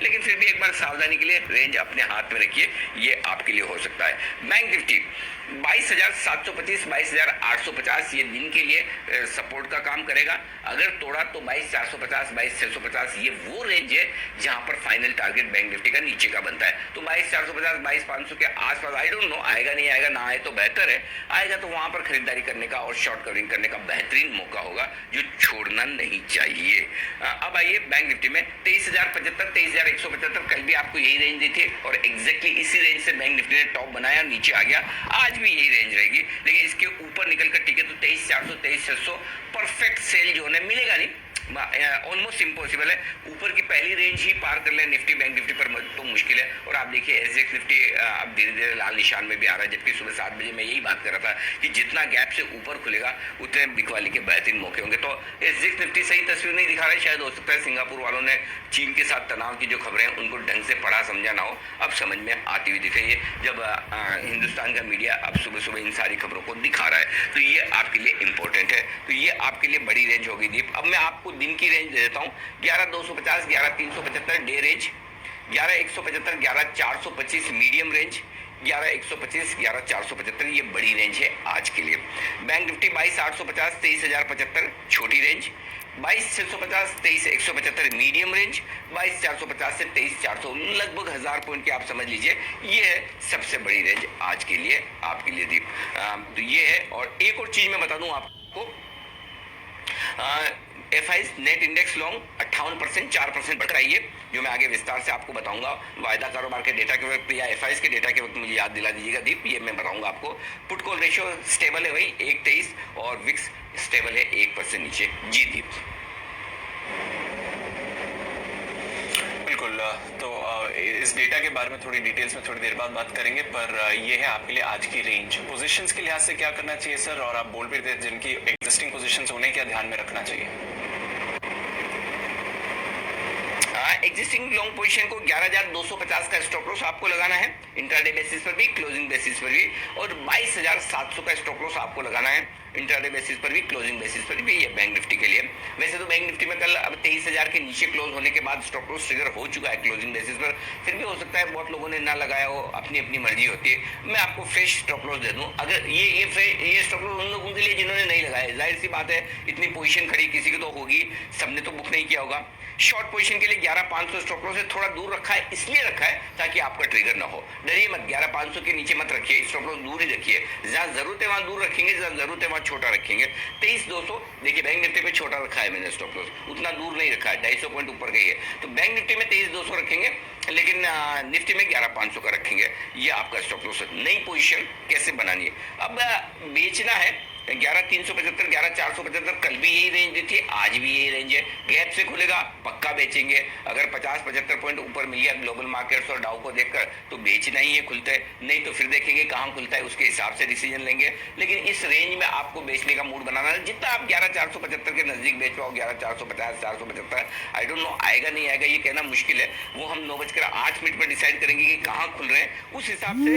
लेकिन फिर भी एक बार सावधानी के लिए रेंज अपने हाथ में रखिए, ये आपके लिए हो सकता है। बैंक निफ्टी 22,725 22,850 ये दिन के लिए सपोर्ट का काम करेगा। अगर तोड़ा तो 22,450 22,650 ये वो रेंज है जहां पर फाइनल टारगेट बैंक निफ्टी का नीचे का बनता है। तो 22,450 22,500 के आसपास, आई डोंट नो आएगा नहीं आएगा, ना आए तो बेहतर है, आएगा तो वहां पर खरीदारी करने का और शॉर्ट कवरिंग करने का बेहतरीन मौका होगा जो छोड़ना नहीं चाहिए। अब आइए बैंक निफ्टी में 23,075 23,175 कल भी आपको यही रेंज दी थी और एग्जैक्टली इसी रेंज से बैंक निफ्टी ने टॉप बनाया, नीचे आ गया। आज भी यही रेंज रहेगी, लेकिन इसके ऊपर निकल कर टिके तो 23,400 23,600 परफेक्ट सेल जोन है, मिलेगा नहीं, ऑलमोस्ट इम्पॉसिबल है। ऊपर की पहली रेंज ही पार कर ले निफ्टी बैंक निफ्टी पर तो मुश्किल है। और आप देखिए एसजीएक्स निफ्टी अब धीरे धीरे लाल निशान में भी आ रहा है, जबकि सुबह 7 बजे मैं यही बात कर रहा था कि जितना गैप से ऊपर खुलेगा उतने बिकवाली के बेहतरीन मौके होंगे। तो एसजीएक्स निफ्टी सही तस्वीर नहीं दिखा रहा है, शायद हो सकता है सिंगापुर वालों ने चीन के साथ तनाव की जो खबरें हैं उनको ढंग से पढ़ा समझा ना हो, अब समझ में आती हुई दिख रही है जब हिंदुस्तान का मीडिया अब सुबह सुबह इन सारी खबरों को दिखा रहा है। तो ये आपके लिए इंपॉर्टेंट है, तो ये आपके लिए बड़ी रेंज होगी दीप। अब मैं आपको दिन की रेंज दे देता हूँ, 11,250 11,375 डे रेंज, 11,175 11,425 मीडियम रेंज, 11,125 11,475 ये बड़ी रेंज है आज के लिए। बैंक निफ्टी 22,850 23,075 छोटी रेंज, 22,650 23,175 मीडियम रेंज, 22,450 से 23,400 लगभग 1000 पॉइंट की आप समझ लीजिए, ये है सबसे बड़ी रेंज आज के लिए आपके लिए दीप। तो ये है। और एक और चीज मैं बता दूं आपको, एफआईज नेट इंडेक्स लॉन्ग 58% 4% बढ़ रही है, जो मैं आगे विस्तार से आपको बताऊंगा। वायदा कारोबार के डेटा के वक्त या एफआईज के डेटा के वक्त मुझे याद दिला दीजिएगा दीप, ये मैं बताऊंगा आपको। पुट कॉल रेशियो स्टेबल है वही 1.23 और विक्स स्टेबल है 1% नीचे। जी दीप। बिल्कुल, तो इस डेटा के बारे में थोड़ी डिटेल्स में थोड़ी देर बाद बात करेंगे, पर ये है आपके लिए आज की रेंज। पोजीशंस के लिहाज से क्या करना चाहिए सर, और आप बोल भी थे जिनकी एग्जिस्टिंग पोजीशंस उन्हें क्या ध्यान में रखना चाहिए? एग्जिस्टिंग लॉन्ग पोजीशन को 11,250 का स्टॉप लॉस आपको लगाना है इंट्राडे बेसिस पर भी, क्लोजिंग बेसिस पर भी, और 22,700 का स्टॉप लॉस आपको लगाना है इंट्राडे बेसिस पर भी, क्लोजिंग बेसिस पर भी। ये बैंक निफ्टी के लिए। वैसे तो बैंक निफ्टी में कल अब 23,000 के नीचे क्लोज होने के बाद स्टॉप लॉस ट्रिगर हो चुका है क्लोजिंग बेसिस पर, फिर भी हो सकता है बहुत लोगों ने ना लगाया हो, अपनी अपनी मर्जी होती है। मैं आपको फ्रेश स्टॉप लॉस दे दूं, अगर ये स्टॉप लॉस उन लोगों के लिए जिन्होंने नहीं लगाया, जाहिर सी बात है इतनी पोजीशन खड़ी किसी की तो होगी, सबने तो बुक नहीं किया होगा। शॉर्ट पोजीशन के लिए 11,500 स्टॉप लॉस से थोड़ा दूर रखा है, इसलिए रखा है ताकि आपका ट्रिगर ना हो। डरिए मत, 11,500 के नीचे मत रखिए, स्टॉप लॉस दूर ही रखिए, जहां जरूरत है वहां दूर रखेंगे, जहां जरूरत है वहां छोटा रखेंगे। 23,200 देखिए बैंक निफ्टी पे छोटा रखा है मैंने स्टॉप लॉस, उतना दूर नहीं रखा है, 250 पॉइंट ऊपर गई है। तो बैंक निफ्टी में 23,200 रखेंगे, लेकिन निफ्टी में 11,500 का रखेंगे। ये आपका स्टॉप लॉस है। नई पोजीशन कैसे बनानी है, अब बेचना है 11,375 11,475 कल भी यही रेंज दी थी, आज भी यही रेंज है। गैप से खुलेगा पक्का बेचेंगे, अगर 50-75 पॉइंट ऊपर मिल गया ग्लोबल मार्केट्स और डाउ को देखकर तो बेचना ही है खुलते, नहीं तो फिर देखेंगे कहाँ खुलता है, उसके हिसाब से डिसीजन लेंगे। लेकिन इस रेंज में आपको बेचने का मूड बनाना है, जितना आप 11,475 के नजदीक बेच पाओ, 11,450 475, आई डोंट नो आएगा नहीं आएगा ये कहना मुश्किल है, वो हम 9:08 पर डिसाइड करेंगे कि कहाँ खुल रहे हैं, उस हिसाब से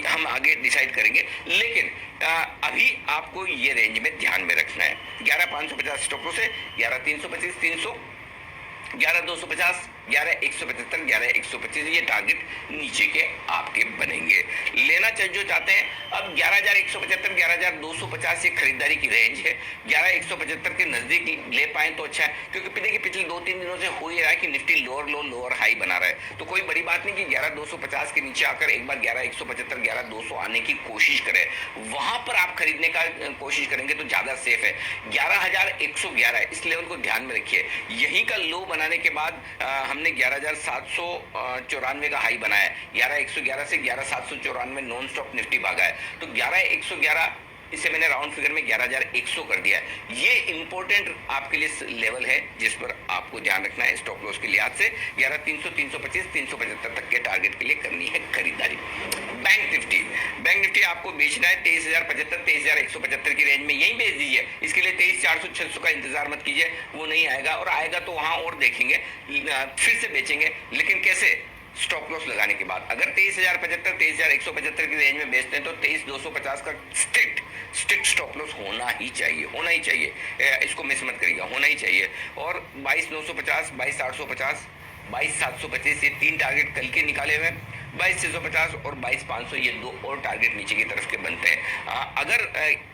हम आगे डिसाइड करेंगे। लेकिन अभी आपको ये रेंज में ध्यान में रखना है, 11,550 स्टॉप लॉस है, 11,325 300, 11,250 11,175 11,125 ये टारगेट नीचे के आपके बनेंगे। लेना जो चाहते हैं, अब 11,175 11,250 ये खरीदारी की रेंज है, 11,175 के नजदीक ले पाए तो अच्छा है, क्योंकि देखिए पिछले 2-3 दिनों से हो ही रहा है कि निफ्टी लोअर लो लोअर हाई बना रहा है, तो कोई बड़ी बात नहीं कि 11,250 के नीचे आकर एक बार 11,175 11,200 आने की कोशिश करें, वहां पर आप खरीदने का कोशिश करेंगे तो ज्यादा सेफ है। 11,111 है, इस लेवल को ध्यान में रखिए। यहीं का लो बनाने के बाद हमने 11,794 का हाई बनाया है, 11,111 से 11,794 नॉन स्टॉप निफ्टी भागा है, तो 11,111 इसे मैंने राउंड फिगर में 11,100 कर दिया है। ये इंपॉर्टेंट आपके लिए लेवल है जिस पर आपको ध्यान रखना है स्टॉप लॉस के लिहाज से। 11,300 325 375 तक के टारगेट के लिए करनी है खरीदारी। बैंक निफ्टी आपको बेचना है 23,075 23,175 की रेंज में, यही बेच दीजिए। इसके लिए 23,400 600 का इंतजार मत कीजिए, वो नहीं आएगा, और आएगा तो वहां और देखेंगे, फिर से बेचेंगे। लेकिन कैसे, स्टॉप लॉस लगाने के बाद। अगर 23,075 23,175 की रेंज में बेचते हैं तो 23,250 का स्ट्रिक्ट स्टॉप लॉस होना ही चाहिए। इसको मिस मत करिएगा, होना ही चाहिए। और 22,950, 22,850, 22,725 ये 3 टारगेट कल के निकाले हुए हैं। 22,650 और 22,500 ये 2 और टारगेट नीचे की तरफ के बनते हैं। अगर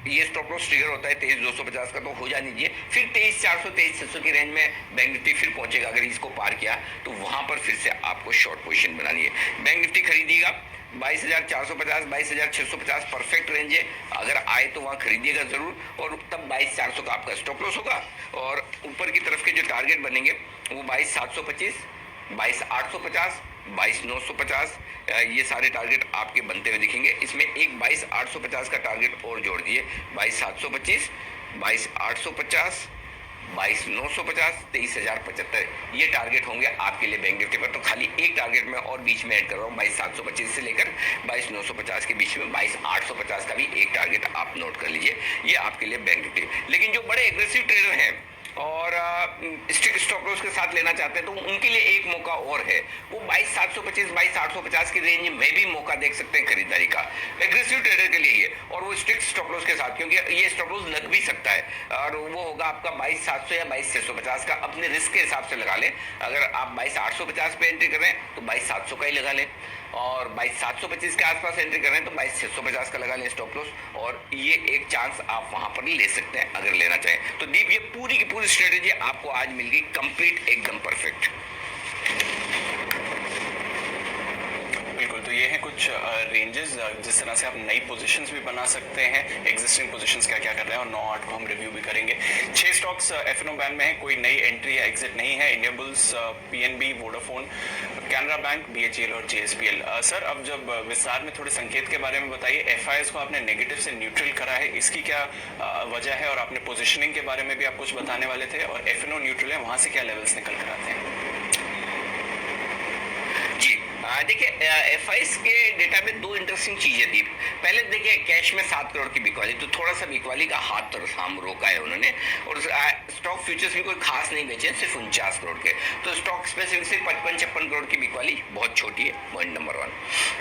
ये स्टॉप लॉस ट्रिगर होता है 23,250 का तो हो जाने दीजिए। फिर 23,400 23,600 की रेंज में बैंक निफ्टी फिर पहुंचेगा। अगर इसको पार किया तो वहां पर फिर से आपको शॉर्ट पोजीशन बनानी है। बैंक निफ्टी खरीदिएगा 22,450 22,650 परफेक्ट रेंज है। अगर आए तो वहां खरीदिएगा जरूर, और तब 22,400 का आपका स्टॉप लॉस होगा। और ऊपर की तरफ के जो टारगेट बनेंगे वो 22,725, 22,850, 22,950 ये सारे टारगेट आपके बनते हुए दिखेंगे। इसमें एक 22,850 का टारगेट और जोड़ दिए, 22,725, 22,850, 22,950, 23,075 ये टारगेट होंगे आपके लिए बैंक निफ्टी पर। तो खाली एक टारगेट में और बीच में ऐड कर रहा हूँ, 22,725 से लेकर 22,950 के बीच में 22,850 का भी एक टारगेट आप नोट कर लीजिए, ये आपके लिए बैंक निफ्टी। लेकिन जो बड़े एग्रेसिव ट्रेडर हैं और स्ट्रिक्ट स्टॉप लॉस के साथ लेना चाहते हैं तो उनके लिए एक मौका और है, वो 22,725 22,850 की रेंज में भी मौका देख सकते हैं खरीदारी का, एग्रेसिव ट्रेडर के लिए ये, और वो स्ट्रिक्ट स्टॉप लॉस के साथ, क्योंकि ये स्टॉप लॉस लग भी सकता है और वो होगा आपका 22,700 या 22,650 का। अपने रिस्क के हिसाब से लगा लें। अगर आप 22,850 पे एंट्री कर रहे हैं तो 22,700 का ही लगा लें, और 22,725 के आसपास एंट्री कर रहे हैं तो 22,650 का लगा लें स्टॉप लॉस, और ये एक चांस आप वहां पर ले सकते हैं अगर लेना चाहें तो। दीप ये पूरी की पूरी स्ट्रेटेजी आपको आज मिल गई कंप्लीट, एकदम परफेक्ट। बिल्कुल, तो ये हैं कुछ रेंजेस जिस तरह से आप नई पोजीशंस भी बना सकते हैं, एग्जिस्टिंग पोजीशंस क्या क्या कर रहे हैं, और 9-8 को हम रिव्यू भी करेंगे। 6 स्टॉक्स एफ&ओ बैन में है, कोई नई एंट्री या एग्जिट नहीं है। India bulls, PNB, Vodafone, Canara bank, BHEL और जेएसपीएल। सर अब जब विस्तार में थोड़े संकेत के बारे में बताइए। एफआईएस को आपने नेगेटिव से न्यूट्रल करा है, इसकी क्या वजह है, और आपने पोजिशनिंग के बारे में भी आप कुछ बताने वाले थे, और एफ&ओ न्यूट्रल है, वहां से क्या लेवल्स निकल कर आते हैं? देखिए एफआईएस के डेटा में 2 इंटरेस्टिंग चीजें थी। पहले देखिए कैश में 7 करोड़ की बिकवाली, तो थोड़ा सा बिकवाली का हाथ तो साम रोका है उन्होंने, और स्टॉक फ्यूचर्स भी कोई खास नहीं बेचे, सिर्फ 49 करोड़ के। तो स्टॉक स्पेसिफिक से 55-56 करोड़ की बिकवाली बहुत छोटी है, पॉइंट नंबर 1,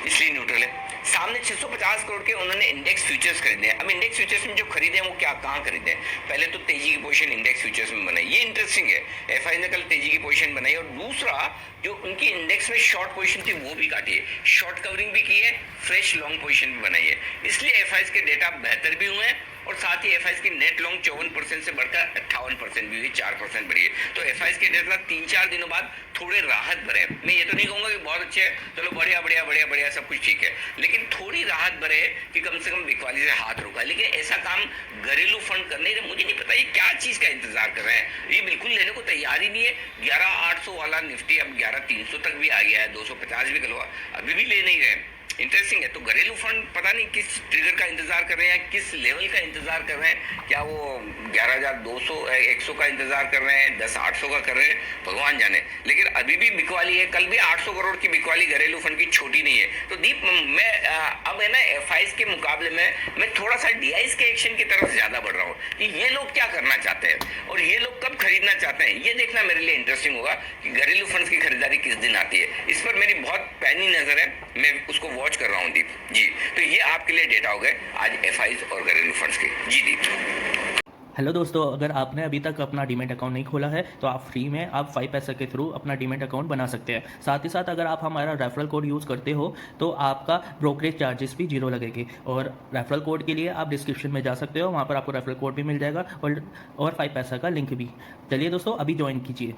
इसलिए न्यूट्रल है। सामने 650 करोड़ के उन्होंने इंडेक्स फ्यूचर्स खरीदे हैं। अब इंडेक्स फ्यूचर्स में जो खरीदे हैं वो कहाँ खरीदे हैं? पहले तो तेजी की पोजीशन इंडेक्स फ्यूचर्स में बनाई, ये इंटरेस्टिंग है। एफआईएस ने कल तेजी की पोजीशन बनाई, और दूसरा जो उनकी इंडेक्स में शॉर्ट पोजीशन थी वो भी काटी है, शॉर्ट कवरिंग भी की है, फ्रेश लॉन्ग पोजीशन भी बनाई है। इसलिए एफआईएस के डेटा बेहतर भी हुए हैं, और साथ ही एफआईएस की नेट लॉन्ग 54% से बढ़कर 58% भी हुई, 4% बढ़ी है। तो एफआईएस के डेटा 3-4 दिनों बाद थोड़े राहत भरे। मैं ये तो नहीं कहूंगा कि बहुत अच्छे है, चलो बढ़िया सब कुछ ठीक है, लेकिन थोड़ी राहत भरे कि कम से कम बिकवाली से हाथ रुका। लेकिन ऐसा काम घरेलू फंड करने से मुझे नहीं पता ये क्या चीज का इंतजार कर रहे हैं, ये बिल्कुल लेने को तैयार ही नहीं है। 11,800 वाला निफ्टी अब 11,300 तक भी आ गया है, 250 भी कल अभी भी ले नहीं रहे। इंटरेस्टिंग है। तो घरेलू फंड पता नहीं किस ट्रिगर का इंतजार कर रहे हैं, किस लेवल का इंतजार कर रहे हैं, क्या वो 11,200 100 का इंतजार कर रहे हैं, 10,800 का कर रहे हैं, भगवान जाने। लेकिन अभी भी बिकवाली है, कल भी 800 करोड़ की बिकवाली घरेलू फंड की छोटी नहीं है। तो दीप मैं अब है ना एफआईएस के मुकाबले में मैं थोड़ा सा डीआईएस के एक्शन की तरफ ज्यादा बढ़ रहा हूँ कि ये लोग क्या करना चाहते हैं और ये लोग कब खरीदना चाहते हैं, ये देखना मेरे लिए इंटरेस्टिंग होगा कि घरेलू फंड्स की खरीदारी किस दिन आती है। इस पर मेरी बहुत पैनी नजर है, मैं उसको वॉच कर रहा हूँ दीप जी। तो ये आपके लिए डेटा हो गए आज एफआईएस और घरेलू फंड्स के जी दीप। हेलो दोस्तों, अगर आपने अभी तक अपना डीमैट अकाउंट नहीं खोला है तो आप फ्री में आप 5 पैसा के थ्रू अपना डीमैट अकाउंट बना सकते हैं। साथ ही साथ अगर आप हमारा रेफरल कोड यूज़ करते हो तो आपका ब्रोकरेज चार्जेस भी 0 लगेगी। और रेफरल कोड के लिए आप डिस्क्रिप्शन में जा सकते हो, वहाँ पर आपको रेफरल कोड भी मिल जाएगा और 5 पैसा का लिंक भी। चलिए दोस्तों, अभी ज्वाइन कीजिए।